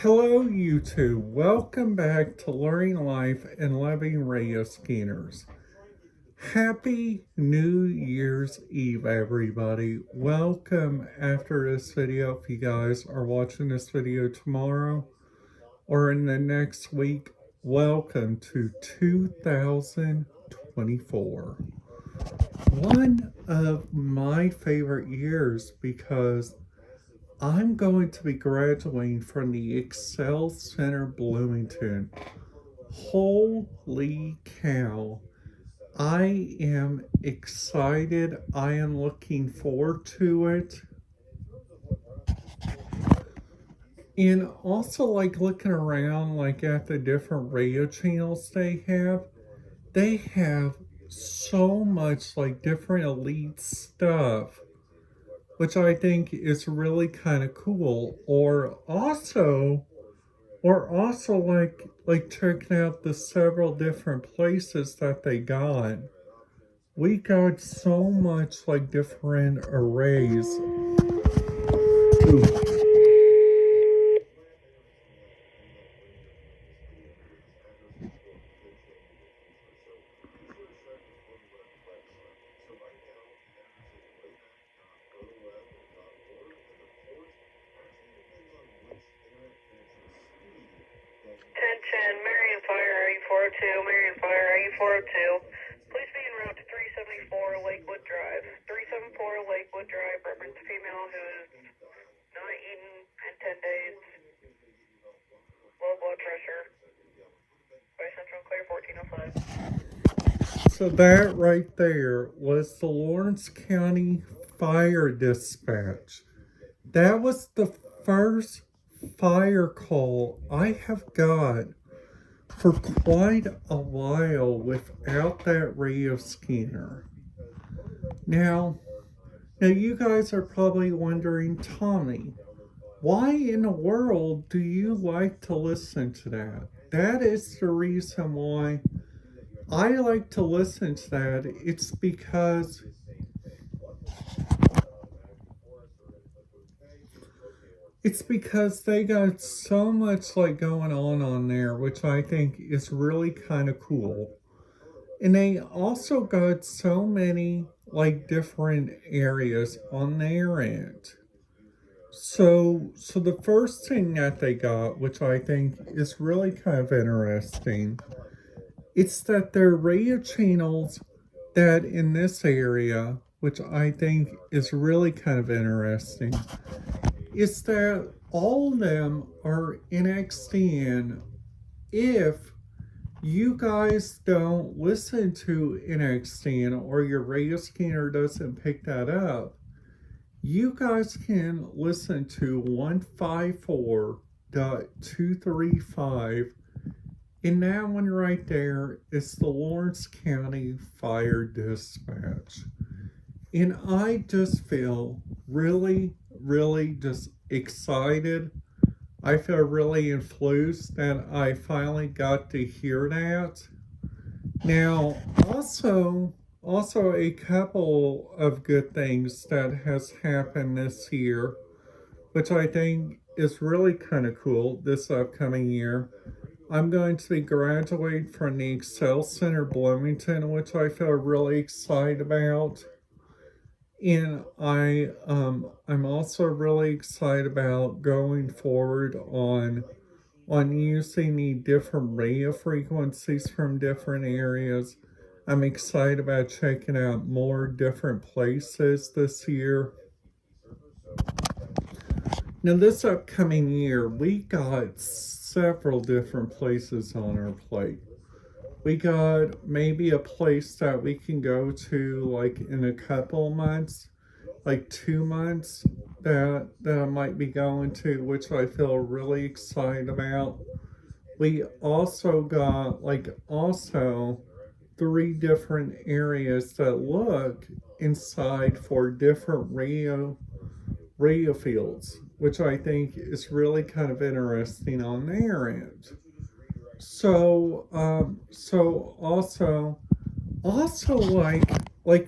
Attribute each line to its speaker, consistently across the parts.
Speaker 1: Hello YouTube, welcome back to Learning Life and Loving Radio Scanners. Happy New Year's Eve everybody. Welcome after this video. If you guys are watching this video tomorrow or in the next week, welcome to 2024. One of my favorite years because I'm going to be graduating from the Excel Center Bloomington. Holy cow. I am excited. I am looking forward to it. And also looking around at the different radio channels they have. They have so much different elite stuff, which I think is really kind of cool. Or also checking out the several different places that they got. We got so much different arrays. Ooh.
Speaker 2: Marion Fire, RE402, Marion Fire, RE402. Please be en route to 374 Lakewood Drive. 374 Lakewood Drive, reference female who is not eaten in 10 days. Low blood pressure. By Central Clear 1405.
Speaker 1: So that right there was the Lawrence County Fire Dispatch. That was the first fire call I have got for quite a while without that radio scanner. Now you guys are probably wondering, Tommy, why in the world do you like to listen to that? That is the reason why I like to listen to that. It's because they got so much going on there, which I think is really kind of cool. And they also got so many different areas on their end. So the first thing that they got, which I think is really kind of interesting, it's that their radio channels that in this area, which I think is really kind of interesting, is that all of them are NXDN. If you guys don't listen to NXDN or your radio scanner doesn't pick that up, you guys can listen to 154.235, and that one right there is the Lawrence County Fire Dispatch. And I just feel really just excited. I feel really influenced that I finally got to hear that. Now, also a couple of good things that has happened this year, which I think is really kind of cool this upcoming year. I'm going to be graduating from the Excel Center Bloomington, which I feel really excited about. And I'm also really excited about going forward on using the different radio frequencies from different areas. I'm excited about checking out more different places this year. Now this upcoming year, we got several different places on our plate. We got maybe a place that we can go to in a couple months, 2 months, that I might be going to, which I feel really excited about. We also got also 3 different areas that look inside for different radio fields, which I think is really kind of interesting on their end. So also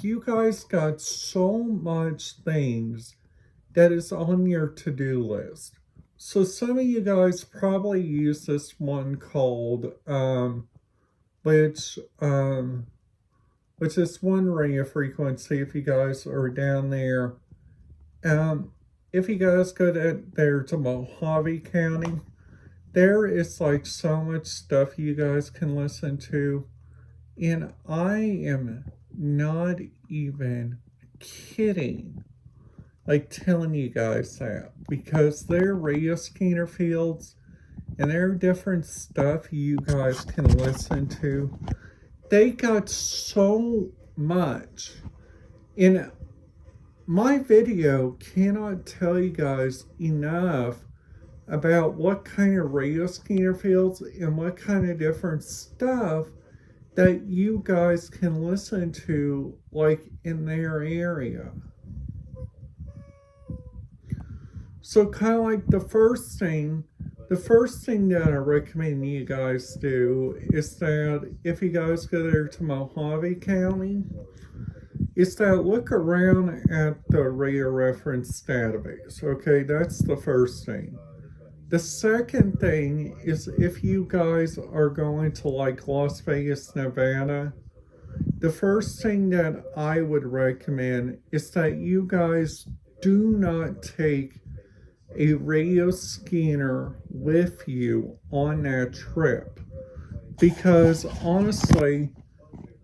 Speaker 1: you guys got so much things that is on your to-do list. So some of you guys probably use this one called which which is one radio frequency. If you guys are down there, if you guys go there to Mojave County, there is like so much stuff you guys can listen to, and I am not even kidding, like telling you guys that, because their radio scanner fields and their different stuff you guys can listen to, they got so much. And my video cannot tell you guys enough about what kind of radio scanner fields and what kind of different stuff that you guys can listen to, like in their area. So kind of like the first thing that I recommend you guys do is that if you guys go there to Mojave County, is that look around at the radio reference database. Okay, that's the first thing. The second thing is if you guys are going to like Las Vegas, Nevada, the first thing that I would recommend is that you guys do not take a radio scanner with you on that trip, because honestly,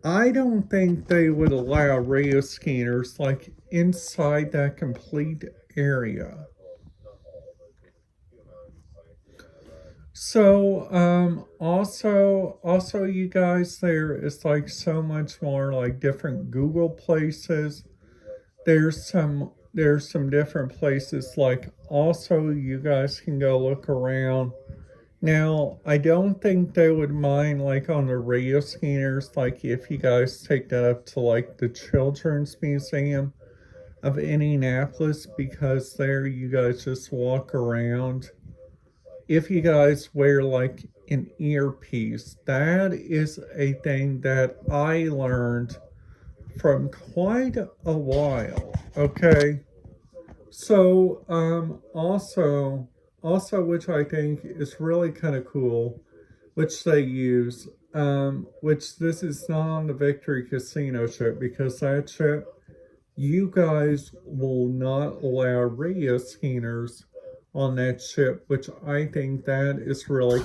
Speaker 1: I don't think they would allow radio scanners like inside that complete area. So also you guys, there is like so much more like different Google places. There's some different places, like also you guys can go look around. Now, I don't think they would mind like on the radio scanners, like if you guys take that up to like the Children's Museum of Indianapolis, because there you guys just walk around. If you guys wear like an earpiece, that is a thing that I learned from quite a while. Okay, so also which I think is really kind of cool, which they use, which this is not on the Victory Casino chip, because that chip, you guys will not allow radio scanners on that chip, which I think that is really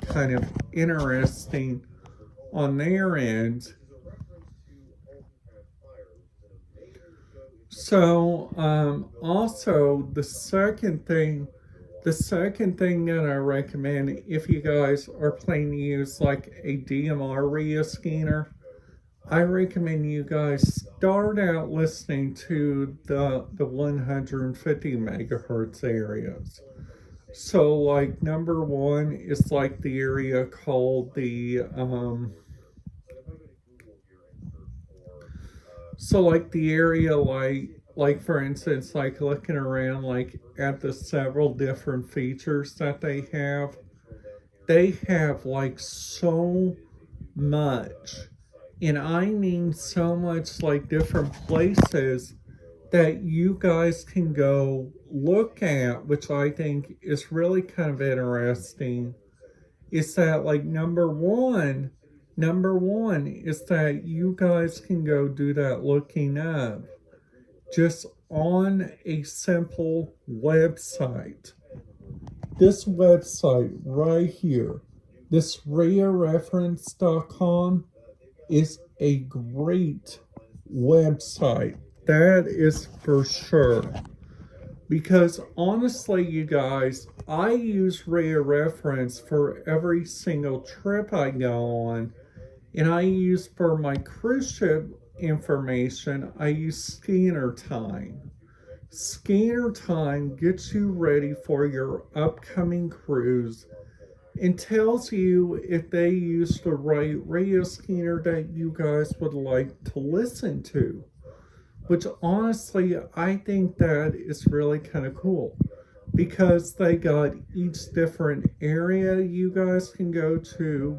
Speaker 1: kind of interesting on their end. So also the second thing that I recommend, if you guys are planning to use like a DMR radio scanner, I recommend you guys start out listening to the 150 megahertz areas. So like number one is like the area called the so like the area like for instance, like looking around like at the several different features that they have like so much, and I mean so much, like different places that you guys can go look at, which I think is really kind of interesting. Is that like number one is that you guys can go do that looking up just on a simple website. This website right here, this rarereference.com, is a great website. That is for sure. Because honestly, you guys, I use Rare Reference for every single trip I go on. And I use for my cruise ship information, I use Scanner Time. Scanner Time gets you ready for your upcoming cruise and tells you if they use the right radio scanner that you guys would like to listen to. Which honestly, I think that is really kind of cool, because they got each different area you guys can go to.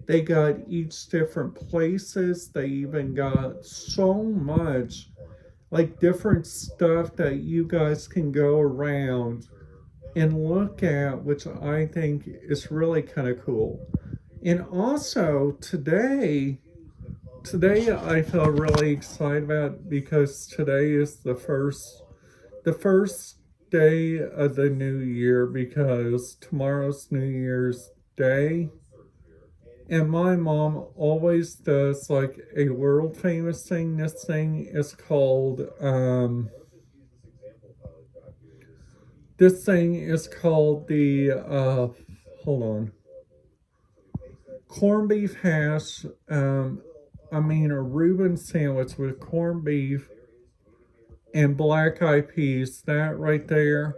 Speaker 1: They got each different places. They even got so much like different stuff that you guys can go around and look at, which I think is really kind of cool. And also today I feel really excited about because today is the first day of the new year because tomorrow's New Year's Day. And my mom always does like a world famous thing. This thing is called the hold on, corned beef hash. A Reuben sandwich with corned beef and black eyed peas. That right there.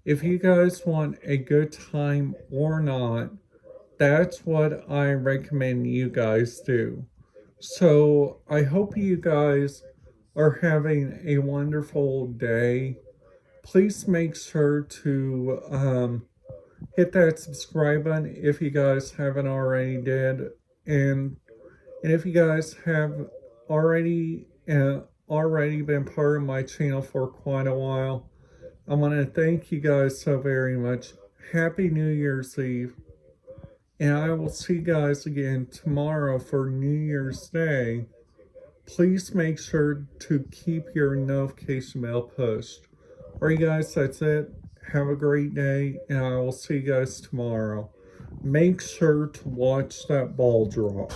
Speaker 1: If you guys want a good time or not, that's what I recommend you guys do. So I hope you guys are having a wonderful day. Please make sure to hit that subscribe button if you guys haven't already did, and if you guys have already been part of my channel for quite a while, I want to thank you guys so very much. Happy New Year's Eve. And I will see you guys again tomorrow for New Year's Day. Please make sure to keep your notification bell pushed. Alright guys, that's it. Have a great day, and I will see you guys tomorrow. Make sure to watch that ball drop.